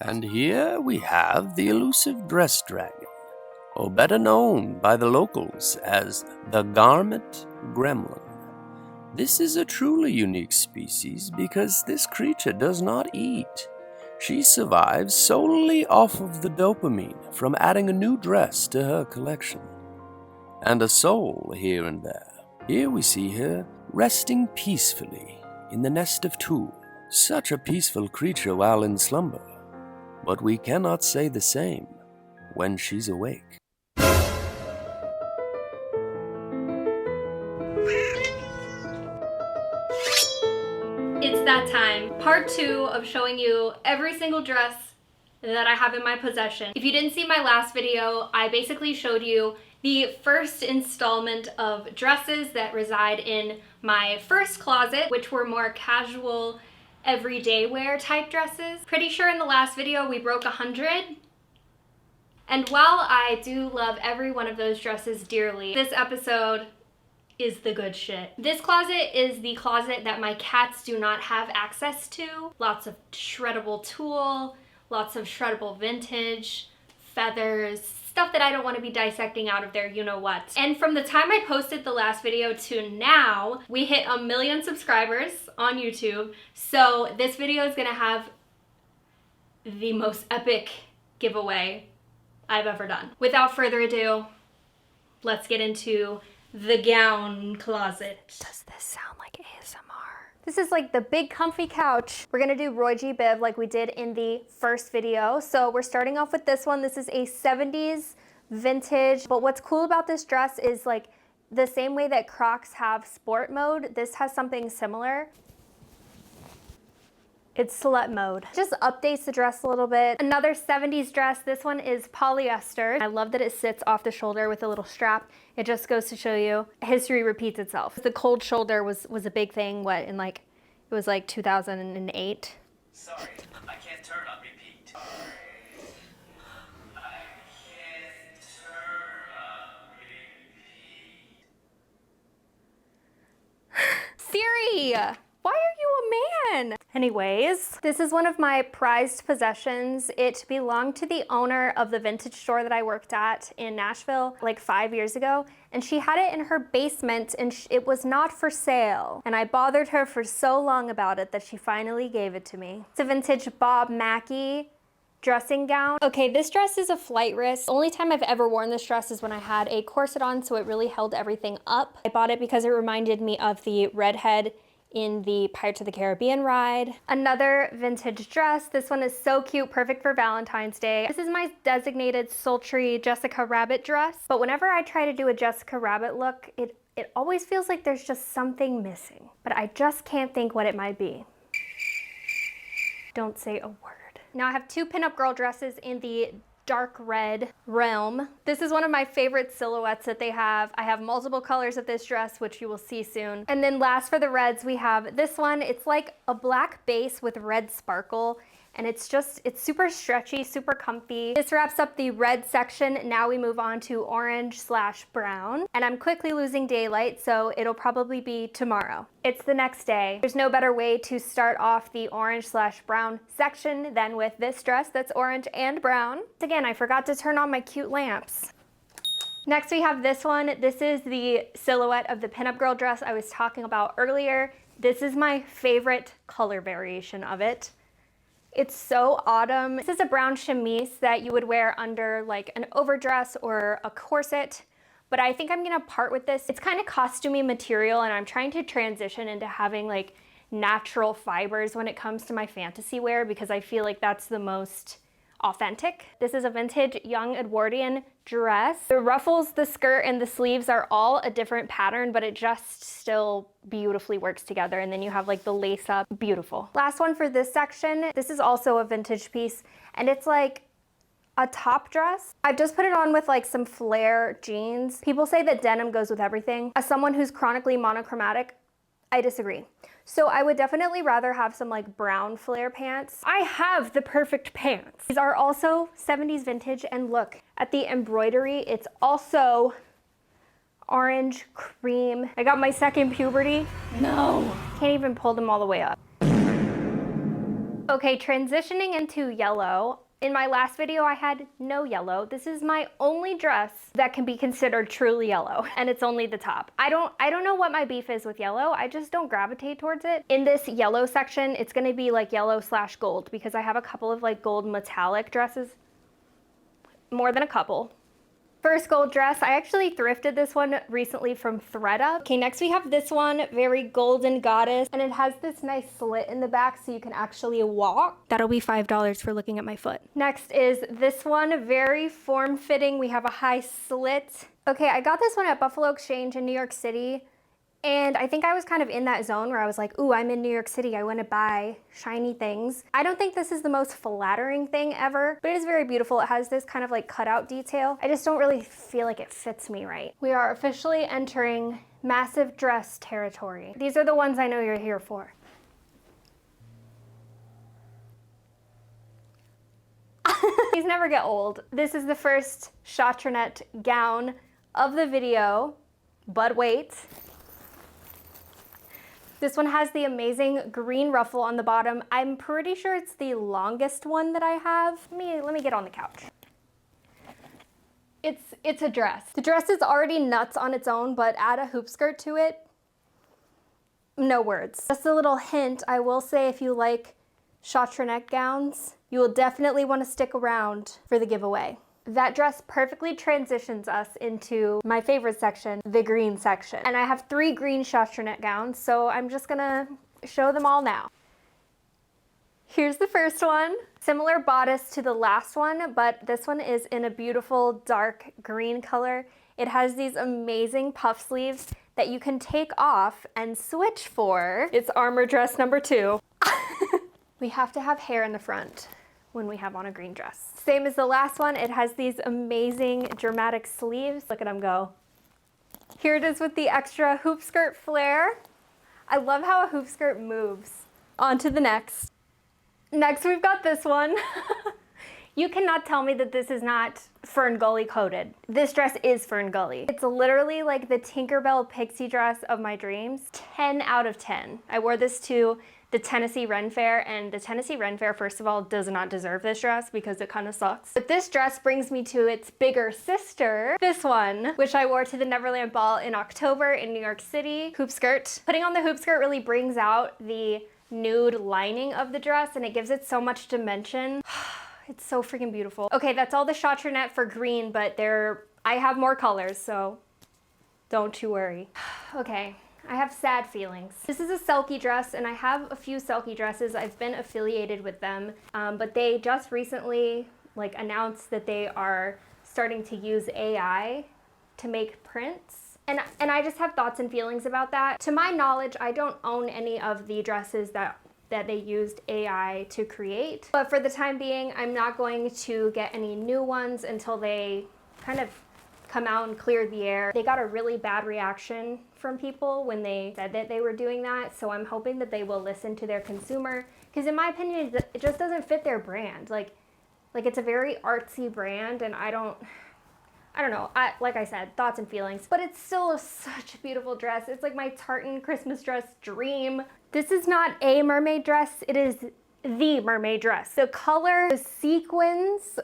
And here we have the elusive dress dragon, or better known by the locals as the garment gremlin. This is a truly unique species because this creature does not eat. She survives solely off of the dopamine from adding a new dress to her collection. And a soul here and there. Here we see her resting peacefully in the nest of tulle. Such a peaceful creature while in slumber. But we cannot say the same when she's awake. It's that time. Part 2 of showing you every single dress that I have in my possession. If you didn't see my last video, I basically showed you the first installment of dresses that reside in my first closet, which were more casual, everyday wear type dresses. Pretty sure in the last video we broke 100. And while I do love every one of those dresses dearly, this episode is the good shit. This closet is the closet that my cats do not have access to. Lots of shreddable tulle, lots of shreddable vintage, feathers, stuff that I don't want to be dissecting out of there, you know what. And from the time I posted the last video to now, we hit 1 million subscribers on YouTube. So this video is gonna have the most epic giveaway I've ever done. Without further ado, let's get into the gown closet. Does this sound like ASMR? This is like the big comfy couch. We're gonna do Roy G. Biv like we did in the first video. So we're starting off with this one. This is a 70s vintage. But what's cool about this dress is like the same way that Crocs have sport mode, this has something similar. It's slut mode. Just updates the dress a little bit. Another 70s dress. This one is polyester. I love that it sits off the shoulder with a little strap. It just goes to show you history repeats itself. The cold shoulder was a big thing, what, in like, it was like 2008. Sorry, I can't turn on repeat. I can't turn on repeat. Siri! Why are you a man? Anyways, this is one of my prized possessions. It belonged to the owner of the vintage store that I worked at in Nashville like 5 years ago. And she had it in her basement and it was not for sale. And I bothered her for so long about it that she finally gave it to me. It's a vintage Bob Mackie dressing gown. Okay, this dress is a flight risk. The only time I've ever worn this dress is when I had a corset on, so it really held everything up. I bought it because it reminded me of the redhead in the Pirates of the Caribbean ride. Another vintage dress. This one is so cute, perfect for Valentine's Day. This is my designated sultry Jessica Rabbit dress, but whenever I try to do a Jessica Rabbit look, it always feels like there's just something missing, but I just can't think what it might be. Don't say a word. Now I have 2 pinup girl dresses in the dark red realm. This is one of my favorite silhouettes that they have. I have multiple colors of this dress, which you will see soon. And then last for the reds, we have this one. It's like a black base with red sparkle. And it's super stretchy, super comfy. This wraps up the red section. Now we move on to orange/brown. And I'm quickly losing daylight, so it'll probably be tomorrow. It's the next day. There's no better way to start off the orange/brown section than with this dress that's orange and brown. Again, I forgot to turn on my cute lamps. Next we have this one. This is the silhouette of the pinup girl dress I was talking about earlier. This is my favorite color variation of it. It's so autumn. This is a brown chemise that you would wear under like an overdress or a corset, but I think I'm gonna part with this. It's kind of costumey material and I'm trying to transition into having like natural fibers when it comes to my fantasy wear because I feel like that's the most authentic. This is a vintage young Edwardian dress. The ruffles, the skirt, and the sleeves are all a different pattern, but it just still beautifully works together. And then you have like the lace up, beautiful. Last one for this section. This is also a vintage piece and it's like a top dress. I've just put it on with like some flare jeans. People say that denim goes with everything. As someone who's chronically monochromatic, I disagree. So I would definitely rather have some like brown flare pants. I have the perfect pants. These are also 70s vintage and look at the embroidery. It's also orange cream. I got my second puberty. No. Can't even pull them all the way up. Okay, transitioning into yellow. In my last video, I had no yellow. This is my only dress that can be considered truly yellow, and it's only the top. I don't know what my beef is with yellow. I just don't gravitate towards it. In this yellow section, it's gonna be like yellow/gold because I have a couple of like gold metallic dresses. More than a couple. First gold dress, I actually thrifted this one recently from Threddup. Okay, next we have this one, very golden goddess, and it has this nice slit in the back so you can actually walk. That'll be $5 for looking at my foot. Next is this one, very form-fitting. We have a high slit. Okay, I got this one at Buffalo Exchange in New York City. And I think I was kind of in that zone where I was like, ooh, I'm in New York City, I want to buy shiny things. I don't think this is the most flattering thing ever, but it is very beautiful. It has this kind of like cutout detail. I just don't really feel like it fits me right. We are officially entering massive dress territory. These are the ones I know you're here for. These never get old. This is the first Chotronette gown of the video, but wait. This one has the amazing green ruffle on the bottom. I'm pretty sure it's the longest one that I have. Let me get on the couch. It's a dress. The dress is already nuts on its own, but add a hoop skirt to it, no words. Just a little hint, I will say if you like Chotronette gowns, you will definitely want to stick around for the giveaway. That dress perfectly transitions us into my favorite section, the green section. And I have 3 green Chotronette gowns, so I'm just gonna show them all now. Here's the first one. Similar bodice to the last one, but this one is in a beautiful dark green color. It has these amazing puff sleeves that you can take off and switch for. It's armor dress number 2. We have to have hair in the front when we have on a green dress. Same as the last one, it has these amazing dramatic sleeves. Look at them go. Here it is with the extra hoop skirt flare. I love how a hoop skirt moves. On to the next. Next we've got this one. You cannot tell me that this is not Fern Gully coated. This dress is Fern Gully. It's literally like the Tinkerbell pixie dress of my dreams. 10 out of 10. I wore this to the Tennessee Ren Fair, and the Tennessee Ren Fair, first of all, does not deserve this dress because it kind of sucks. But this dress brings me to its bigger sister, this one, which I wore to the Neverland Ball in October in New York City. Hoop skirt. Putting on the hoop skirt really brings out the nude lining of the dress, and it gives it so much dimension. It's so freaking beautiful. Okay, that's all the Chotronette for green, but I have more colors, so don't you worry. Okay. I have sad feelings. This is a Selkie dress, and I have a few Selkie dresses. I've been affiliated with them, but they just recently announced that they are starting to use AI to make prints. And I just have thoughts and feelings about that. To my knowledge, I don't own any of the dresses that they used AI to create. But for the time being, I'm not going to get any new ones until they kind of come out and clear the air. They got a really bad reaction from people when they said that they were doing that, so I'm hoping that they will listen to their consumer, because in my opinion, it just doesn't fit their brand. Like it's a very artsy brand, and I don't know, like I said, thoughts and feelings, but it's still such a beautiful dress. It's like my Tartan Christmas dress dream. This is not a mermaid dress, it is the mermaid dress. The color, the sequins,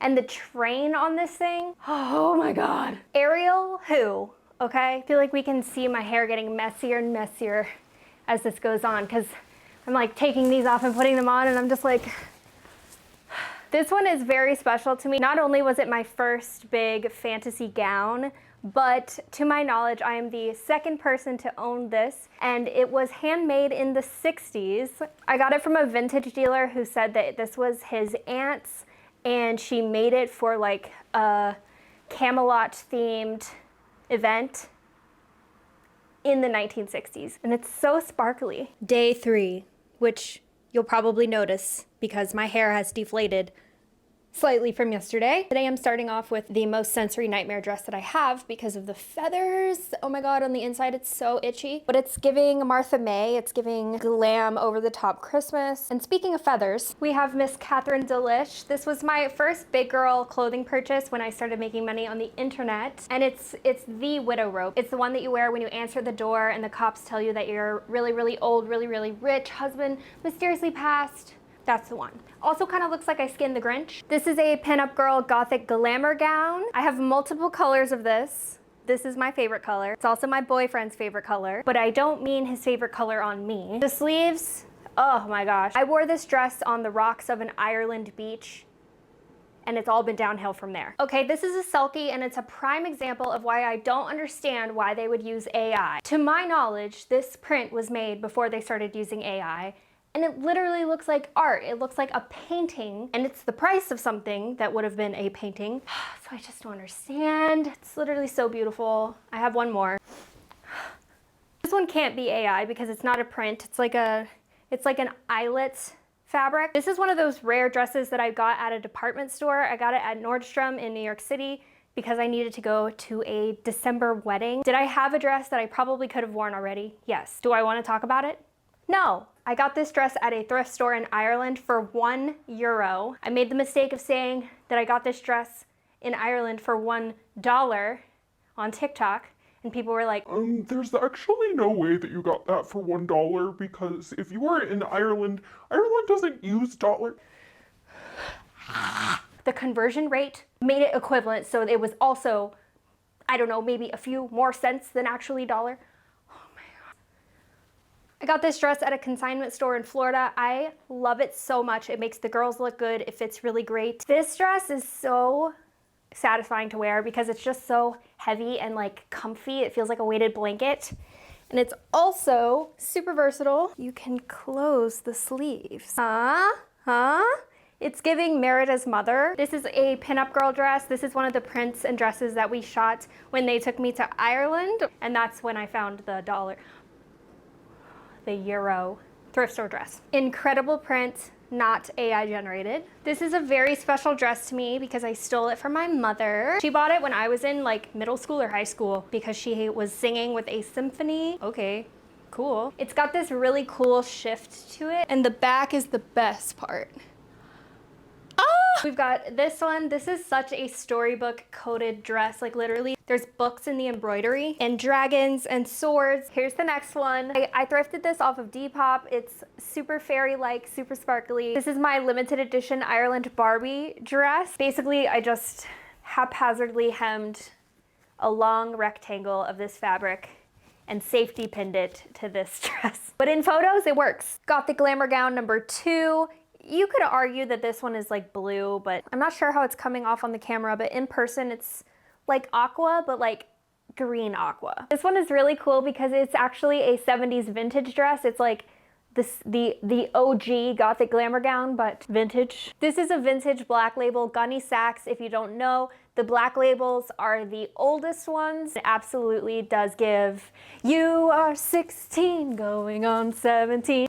and the train on this thing, oh my God. Ariel, who? Okay, I feel like we can see my hair getting messier and messier as this goes on, because I'm like taking these off and putting them on, and I'm just like, this one is very special to me. Not only was it my first big fantasy gown, but to my knowledge, I am the second person to own this, and it was handmade in the 60s. I got it from a vintage dealer who said that this was his aunt's, and she made it for like a Camelot themed event in the 1960s, and it's so sparkly. Day 3, which you'll probably notice because my hair has deflated slightly from yesterday. Today I'm starting off with the most sensory nightmare dress that I have because of the feathers. Oh my god, on the inside it's so itchy. But it's giving Martha May, it's giving glam over the top Christmas. And speaking of feathers, we have Miss Catherine Delish. This was my first big girl clothing purchase when I started making money on the internet. And it's the widow robe. It's the one that you wear when you answer the door and the cops tell you that your really, really old, really, really rich husband mysteriously passed. That's the one. Also kind of looks like I skinned the Grinch. This is a pinup girl gothic glamour gown. I have multiple colors of this. This is my favorite color. It's also my boyfriend's favorite color, but I don't mean his favorite color on me. The sleeves, oh my gosh. I wore this dress on the rocks of an Ireland beach and it's all been downhill from there. Okay, this is a Selkie and it's a prime example of why I don't understand why they would use AI. To my knowledge, this print was made before they started using AI. And it literally looks like art. It looks like a painting, and it's the price of something that would have been a painting. So I just don't understand. It's literally so beautiful. I have one more. This one can't be AI because it's not a print. It's like an eyelet fabric. This is one of those rare dresses that I got at a department store. I got it at Nordstrom in New York City because I needed to go to a December wedding. Did I have a dress that I probably could have worn already? Yes. Do I want to talk about it? No. I got this dress at a thrift store in Ireland for €1. I made the mistake of saying that I got this dress in Ireland for $1 on TikTok, and people were like, There's actually no way that you got that for $1 because if you were in Ireland, Ireland doesn't use dollar. The conversion rate made it equivalent, so it was also, I don't know, maybe a few more cents than actually dollar. I got this dress at a consignment store in Florida. I love it so much. It makes the girls look good. It fits really great. This dress is so satisfying to wear because it's just so heavy and like comfy. It feels like a weighted blanket. And it's also super versatile. You can close the sleeves. It's giving Merida's mother. This is a pinup girl dress. This is one of the prints and dresses that we shot when they took me to Ireland. And that's when I found the euro thrift store dress. Incredible print, not AI generated. This is a very special dress to me because I stole it from my mother. She bought it when I was in like middle school or high school because she was singing with a symphony. Okay, cool. It's got this really cool shift to it and the back is the best part. We've got this one. This is such a storybook coated dress, like literally there's books in the embroidery and dragons and swords. Here's the next one. I thrifted this off of Depop. It's super fairy-like, super sparkly. This is my limited edition Ireland Barbie dress. Basically, I just haphazardly hemmed a long rectangle of this fabric and safety pinned it to this dress. But in photos, it works. Got the glamour gown number 2. You could argue that this one is like blue, but I'm not sure how it's coming off on the camera, but in person it's like aqua, but like green aqua. This one is really cool because it's actually a 70s vintage dress. It's like the OG gothic glamour gown, but vintage. This is a vintage black label Gunne Sax. If you don't know, the black labels are the oldest ones. It absolutely does give, you are 16 going on 17.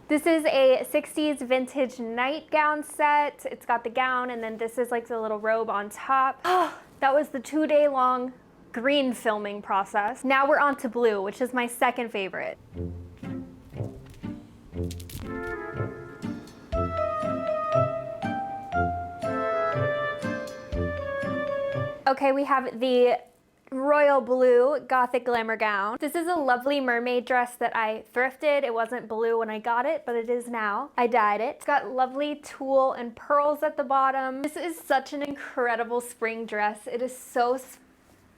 This is a 60s vintage nightgown set. It's got the gown and then this is like the little robe on top. That was the 2-day long green filming process. Now we're on to blue, which is my second favorite. Okay, we have the royal blue gothic glamour gown. This is a lovely mermaid dress that I thrifted. It wasn't blue when I got it, but it is now. I dyed it. It's got lovely tulle and pearls at the bottom. This is such an incredible spring dress. It is so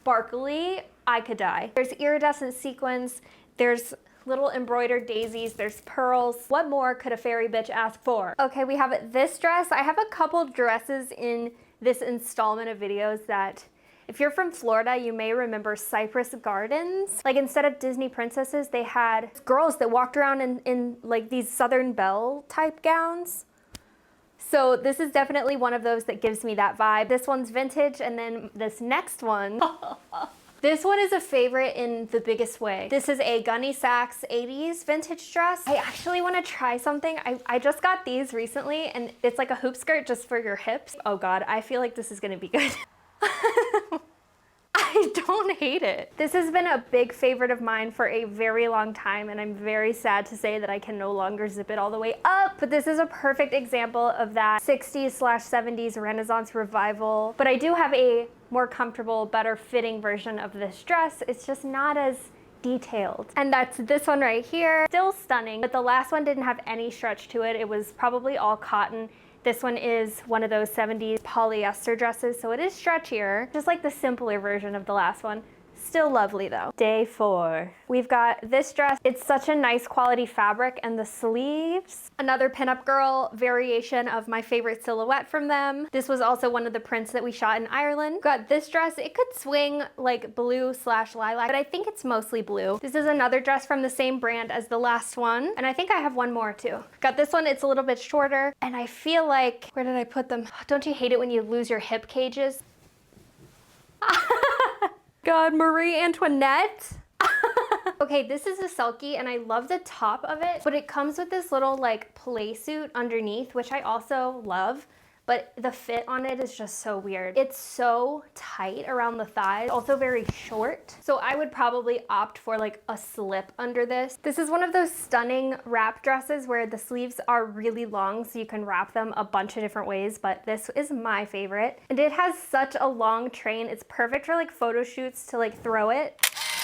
sparkly, I could die. There's iridescent sequins, there's little embroidered daisies, there's pearls. What more could a fairy bitch ask for? Okay, we have this dress. I have a couple dresses in this installment of videos that if you're from Florida, you may remember Cypress Gardens. Like instead of Disney princesses, they had girls that walked around in like these Southern Belle type gowns. So this is definitely one of those that gives me that vibe. This one's vintage and then this next one, This one is a favorite in the biggest way. This is a Gunne Sax 80s vintage dress. I actually want to try something. I just got these recently and it's like a hoop skirt just for your hips. Oh God, I feel like this is gonna be good. I don't hate it. This has been a big favorite of mine for a very long time, and I'm very sad to say that I can no longer zip it all the way up, but this is a perfect example of that 60s/70s Renaissance revival. But I do have a more comfortable, better fitting version of this dress. It's just not as detailed. And that's this one right here. Still stunning, but the last one didn't have any stretch to it. It was probably all cotton. This one is one of those 70s polyester dresses, so it is stretchier, just like the simpler version of the last one. Still lovely though. Day 4. We've got this dress. It's such a nice quality fabric, and the sleeves. Another Pinup Girl variation of my favorite silhouette from them. This was also one of the prints that we shot in Ireland. Got this dress. It could swing like blue/lilac, but I think it's mostly blue. This is another dress from the same brand as the last one, and I think I have one more too. Got this one. It's a little bit shorter, and I feel like, where did I put them? Don't you hate it when you lose your hip cages? God, Marie Antoinette. Okay, this is a Selkie, and I love the top of it, but it comes with this little like play suit underneath, which I also love, but the fit on it is just so weird. It's so tight around the thighs, also very short. So I would probably opt for like a slip under this. This is one of those stunning wrap dresses where the sleeves are really long, so you can wrap them a bunch of different ways, but this is my favorite. And it has such a long train. It's perfect for like photo shoots to like throw it.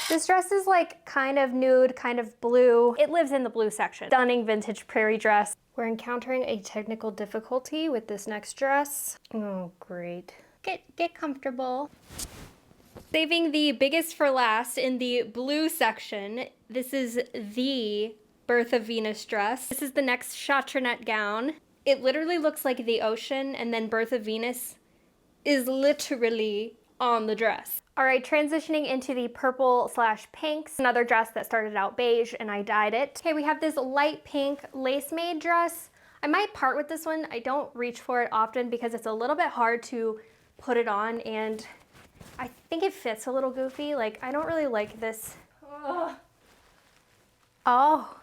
This dress is like kind of nude, kind of blue. It lives in the blue section. Stunning vintage prairie dress. We're encountering a technical difficulty with this next dress. Oh, great. Get comfortable. Saving the biggest for last in the blue section. This is the Birth of Venus dress. This is the next Chotronette gown. It literally looks like the ocean, and then Birth of Venus is literally on the dress. All right, transitioning into the purple/pinks, another dress that started out beige and I dyed it. Okay, we have this light pink lace-made dress. I might part with this one. I don't reach for it often because it's a little bit hard to put it on, and I think it fits a little goofy. Like, I don't really like this. Ugh. Oh.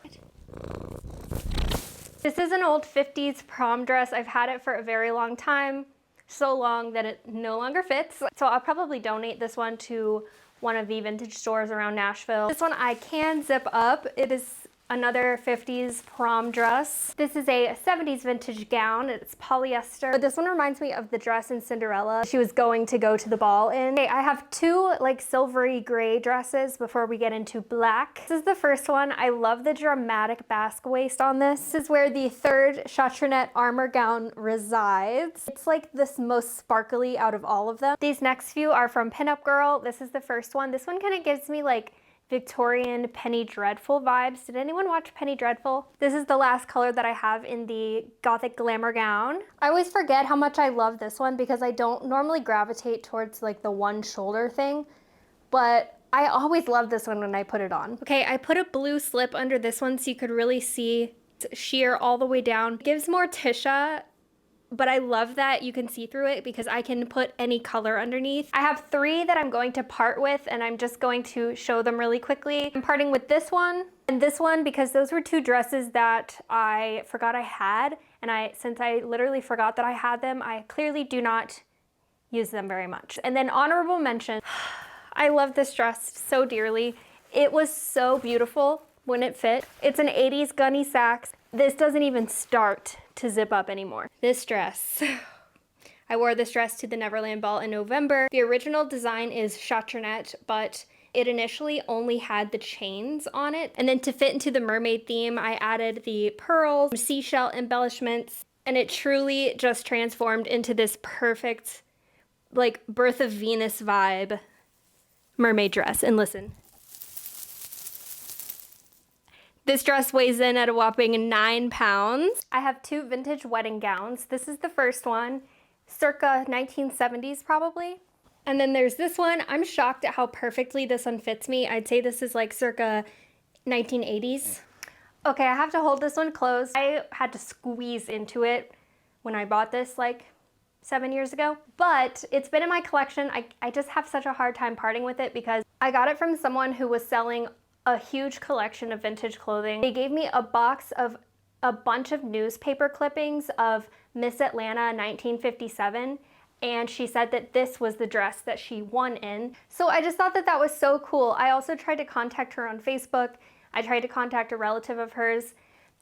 This is an old 50s prom dress. I've had it for a very long time. So long that it no longer fits. So I'll probably donate this one to one of the vintage stores around Nashville. This one I can zip up. It is another 50s prom dress. This is a 70s vintage gown. It's polyester. But this one reminds me of the dress in Cinderella she was going to go to the ball in. Okay, I have two like silvery gray dresses before we get into black. This is the first one. I love the dramatic basque waist on this. This is where the third Chotronette armor gown resides. It's like this most sparkly out of all of them. These next few are from Pinup Girl. This is the first one. This one kind of gives me like Victorian Penny Dreadful vibes. Did anyone watch Penny Dreadful? This is the last color that I have in the gothic glamour gown. I always forget how much I love this one because I don't normally gravitate towards like the one shoulder thing, but I always love this one when I put it on. Okay, I put a blue slip under this one so you could really see sheer all the way down. It gives more Tisha, but I love that you can see through it because I can put any color underneath. I have 3 that I'm going to part with, and I'm just going to show them really quickly. I'm parting with this one and this one because those were 2 dresses that I forgot I had, and since I literally forgot that I had them, I clearly do not use them very much. And then honorable mention, I love this dress so dearly. It was so beautiful when it fit. It's an 80s Gunne Sax. This doesn't even start to zip up anymore. This dress. I wore this dress to the Neverland Ball in November. The original design is Chotronette, but it initially only had the chains on it. And then to fit into the mermaid theme, I added the pearls, seashell embellishments, and it truly just transformed into this perfect, like, Birth of Venus vibe mermaid dress. And listen. This dress weighs in at a whopping 9 pounds. I have 2 vintage wedding gowns. This is the first one, circa 1970s probably. And then there's this one. I'm shocked at how perfectly this one fits me. I'd say this is like circa 1980s. Okay, I have to hold this one closed. I had to squeeze into it when I bought this like 7 years ago, but it's been in my collection. I just have such a hard time parting with it because I got it from someone who was selling a huge collection of vintage clothing. They gave me a box of a bunch of newspaper clippings of Miss Atlanta 1957, and she said that this was the dress that she won in. So I just thought that that was so cool. I also tried to contact her on Facebook. I tried to contact a relative of hers.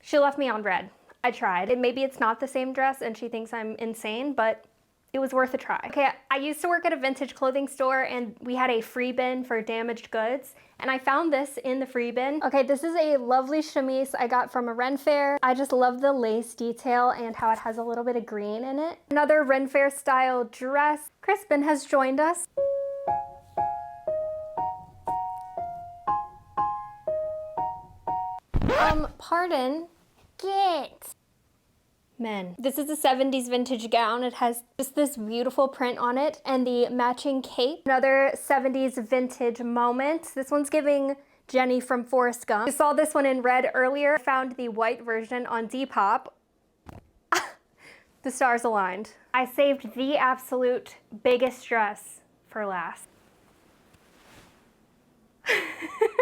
She left me on red. I tried. And maybe it's not the same dress and she thinks I'm insane, but it was worth a try. Okay, I used to work at a vintage clothing store and we had a free bin for damaged goods, and I found this in the free bin. Okay, this is a lovely chemise I got from a Ren Fair. I just love the lace detail and how it has a little bit of green in it. Another Ren Fair style dress. Crispin has joined us. Pardon? Get. Men. This is a 70s vintage gown. It has just this beautiful print on it and the matching cape. Another 70s vintage moment. This one's giving Jenny from Forrest Gump. You saw this one in red earlier. Found the white version on Depop. The stars aligned. I saved the absolute biggest dress for last.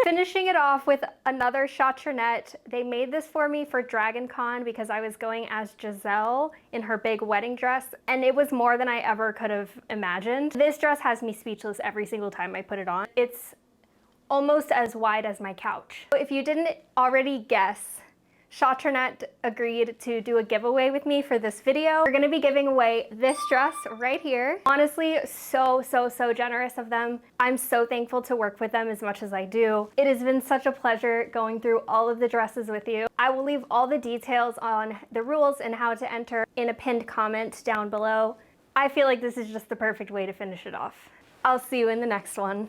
Finishing it off with another Chotronette. They made this for me for Dragon Con because I was going as Giselle in her big wedding dress, and it was more than I ever could have imagined. This dress has me speechless every single time I put it on. It's almost as wide as my couch. If you didn't already guess, Chotronette agreed to do a giveaway with me for this video. We're gonna be giving away this dress right here. Honestly, so generous of them. I'm so thankful to work with them as much as I do. It has been such a pleasure going through all of the dresses with you. I will leave all the details on the rules and how to enter in a pinned comment down below. I feel like this is just the perfect way to finish it off. I'll see you in the next one.